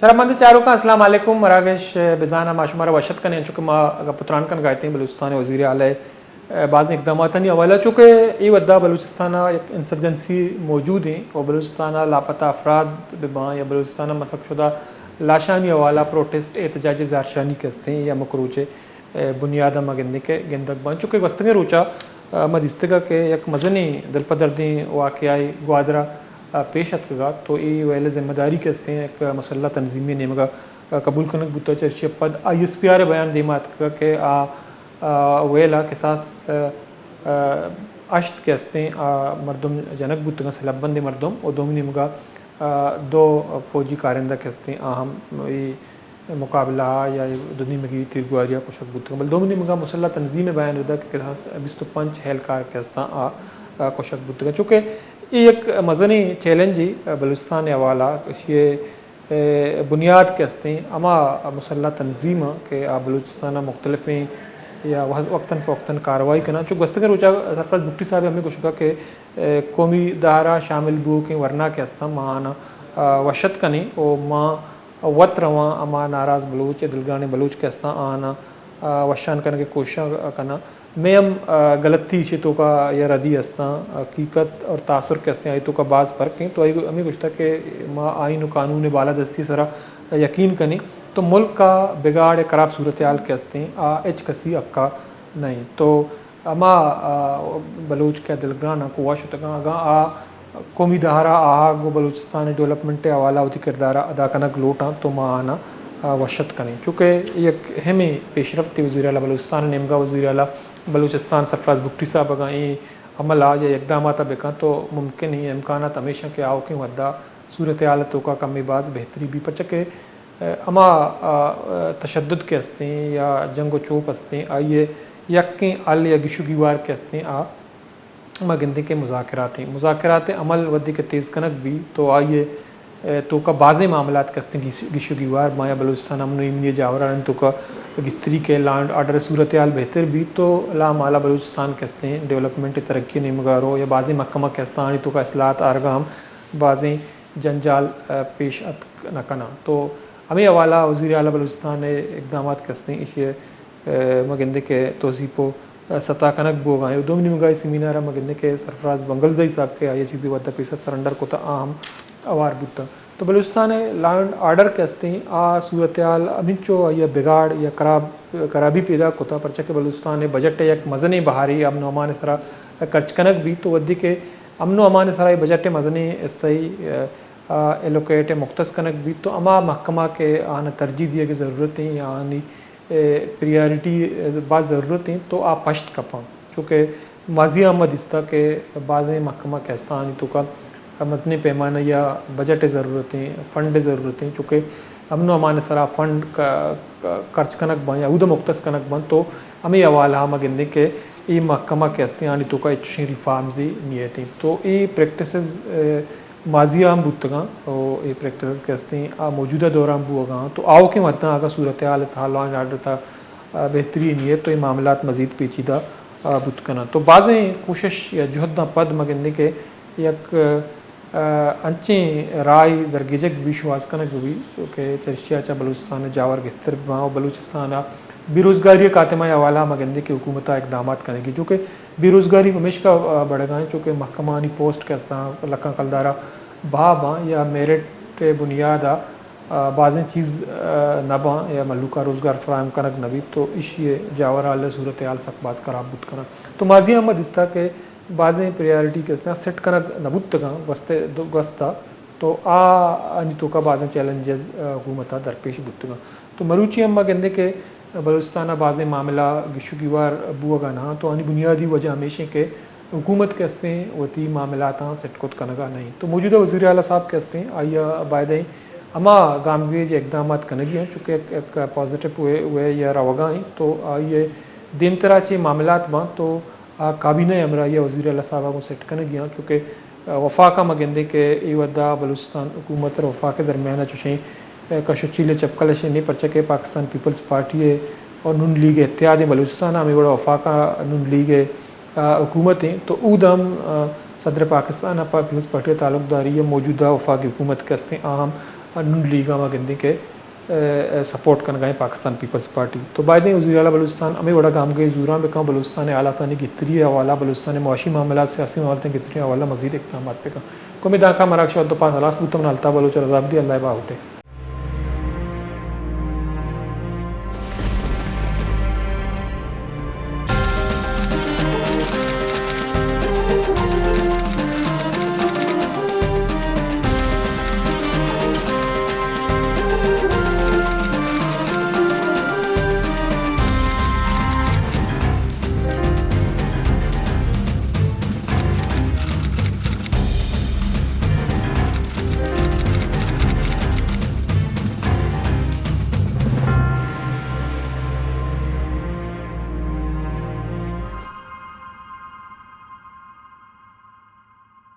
شرمند چاروں کا السلام علیکم مراگش بزانہ معشمارہ وشت کنے چونکہ ما پتران کن گائتے ہیں بلوچستان وزیر اعلیٰ بعض اقدامات نہیں حوالہ چونکہ یہ ودا بلوچستانہ ایک انسرجنسی موجود ہیں اور بلوچستانہ لاپتہ افراد بباں یا بلوچستانہ مسق شدہ لاشانی حوالہ پروٹیسٹ احتجاج زارشانی کہتے ہیں یا مکروچ بنیادہ مگندے کے گندک بان چونکہ وستگے روچا مدستگا کے یک مزنی دل پدردیں واقعی گوادرہ پیش اتگا تو یہ ویل ذمہ داری کہتے ہیں ایک مسلح تنظیمی نیمگا قبول کنک بوتا چرچی پد ISPR بیان دیمات کہ ویلا قصاص اشت کہتے ہیں مردم جنک بوتگا سلب بند مردم اور دوم نیمگا دو فوجی کارندہ کہتے ہیں اہم مقابلہ یا دنی مگی تیرگواریا کشک بوتگا بل دوم نیمگا مسلح تنظیم بیان ہوتا کہ قصاص 25 ہیلکار کہتا کشک بوتگا چونکہ یہ ایک مزنی چیلنج ہی بلوچستان حوالہ یہ بنیاد کہتے ہیں اما مسلح تنظیم کہ بلوچستانہ مختلف ہیں یا وقتاً فوقتاً کارروائی کرنا چونکہ وستگر روچا سرفراز بگٹی صاحب ہم نے کچھ کہا کہ قومی دہرہ شامل بو کہ ورنہ کہستا مانا وشت کنی او ماں وط رواں اما ناراض بلوچ دلگران بلوچ کہستا آنا وشان کرنے کی کوشش کرنا میں ہم غلطی شیتوں کا یا ردی ہستا حقیقت اور تاثر کہتے ہیں آئی تو کا بعض فرق ہیں تو ہمیں کچھ تھا کہ ما آئین و قانون بالادستی سرا یقین کنی تو ملک کا بگاڑ خراب صورتحال کہتے ہیں ایچ کسی اکا نہیں تو اما بلوچ کے دلگران کو واشتگاں آگاں قومی دہرہ گو بلوچستان ڈیولپمنٹ حوالہ ہوتی کردارہ ادا کنک لوٹاں تو ما آنا وشت کنیں چونکہ یک ہمیں پیش رفت وزیر اعلیٰ بلوچستان نیمگا وزیر اعلیٰ بلوچستان سرفراز بگٹی صاحب اگاں یہ عمل یا اقدامات بکاں تو ممکن ہی امکانات ہمیشہ کہ آؤ کہ ودا صورت حالتوں کا کمی باز بہتری بھی پچکے اما تشدد کے ہستے ہیں یا جنگ و چوپ ہستے ہیں آئیے یکیں ال یا گشو گیوار کے ہستے ہیں اما گندے کے مذاکرات عمل ودی کے تیز کنک بھی تو آئیے تو کا بعض معاملات کہتے ہیں گشو گیوار مایا بلوچستان امن و امنی جاوران تو کا گتری کے لانڈ آرڈر صورتحال بہتر بھی تو لا مالا بلوچستان کہتے ہیں ڈیولپمنٹ ترقی نمگارو یا بعض محکمہ کہتے ہیں تو کا اصلاحات آرگام بعض جنجال پیش نہ کنا تو ہمیں حوالہ وزیر اعلیٰ بلوچستان اقدامات کہتے ہیں اس مگندے کے توضیح و سطح کنک بو گائیں دوم نمگائی سیمینار مگندے کے سرفراز بنگل زئی صاحب کے آئی چیزی ودا پیسہ سرنڈر کو تا اہم اوار بوتا تو بلوچستان لانڈ آرڈر کہتے ہیں صورتحال امنچو یا بگاڑ یا خرابی پیدا کوتا پرچہ کہ بلوچستان بجٹ یک مزنی بہاری امن و امان سرا کرچ کنک بھی تو ودی کے امن و امان سرا بجٹ مزنی صحیح ایلوکیٹ مختص کنک بھی تو اما محکمہ کے آنا ترجیح دیے کی ضرورتیں یا آنی پریارٹی بعض ضرورتیں تو آپ پشت کپاں چونکہ ماضی آمد اس طرح کہ بعض محکمہ کہستا آنی تو کا مزنی پیمانہ یا بجٹ ضرورتیں فنڈ ضرورتیں چونکہ امن و امان سرا فنڈ خرچ کنک بن یا ادھا مختص کنک بن تو ہمیں حوالہ ہم گندے کے یہ محکمہ کہستے ہیں آنی تو کا اچھی ریفارمزی نیتیں تو یہ پریکٹسز ماضی ہم بودتگاں اور یہ پریکٹسز کہستے ہیں موجودہ دوران بو گاں تو آؤ کے مدنا آگا صورتحال تھا لانڈ آرڈر تھا بہترین یہ تو یہ معاملات مزید پیچیدہ بودکنا تو بعضیں کوشش یا جہد نہ پد مگندے کے یک انچیں رائے درگیجک بھی شواز کنک بھی چونکہ چرچیا چا بلوچستان جاور گہتر باں بلوچستان بے روزگاری کاتمہ حوالہ مگندے کی حکومتہ اقدامات کرنے کی چونکہ بے روزگاری ہمیشہ کا بڑھ گئے چونکہ محکمانی پوسٹ کے استعمال لکھاں کلدارہ باں یا میرٹ بنیادہ بعضیں چیز نہ باں یا ملوکہ روزگار فراہم کنک نبی تو اشی جاور حال صورتحال سک باز خراب بود کرنا تو ماضی احمد اس طرح کہ بعضیں پریارٹی کے استعمال سیٹ کنک نبود تگاں گستا تو آنی تو کا بعضیں چیلنجز حکومتہ درپیش بود تگاں تو مروچی ہم گندے کے بلوچستانہ بعض معاملہ گشو گیوار بوگا نہ تو آنی بنیادی وجہ ہمیشہ کہ حکومت کہتے ہیں وتی معاملات سیٹ کت کنگا نہیں تو موجودہ وزیر اعلیٰ صاحب کہتے ہیں آئیا باعدیں اما گامگیج اقدامات کنگی ہیں چونکہ ایک پازیٹیو ہوئے یا روگاں ہیں تو آئیے دیم طرح چی معاملات باں تو کابینہ امرائیہ وزیر اعلیٰ صاحبہ کو سیٹ کنگی ہیں چونکہ وفاقہ مگندے کے ای ودا بلوچستان حکومت اور وفاق درمیانہ چوشیں کشچیلے چپکلش نہیں پرچہ کہ پاکستان پیپلز پارٹی اور نون لیگ اتحاد بلوچستان ہمیں بڑا وفاقہ نون لیگ حکومتیں تو اودم صدر پاکستان پیپلز پارٹی تعلق داری موجودہ وفاقی حکومت کے ہستے اہم نون لیگ آما گندی کے سپورٹ کن گئے پاکستان پیپلز پارٹی تو بعد وزیر اعلیٰ بلوچستان ہمیں بڑا کام گئے زوراں میں کہاں بلوچستان اعلیٰ تعالی کی تری حوالہ بلوچستان معاشی معاملات سیاسی معاملات کی تری حوالہ مزید اقدامات پہ کا کو میں داکا مراکش و پاس ہلاس بوتم نالتا بلوچ رضاب دی اللہ با ہوتے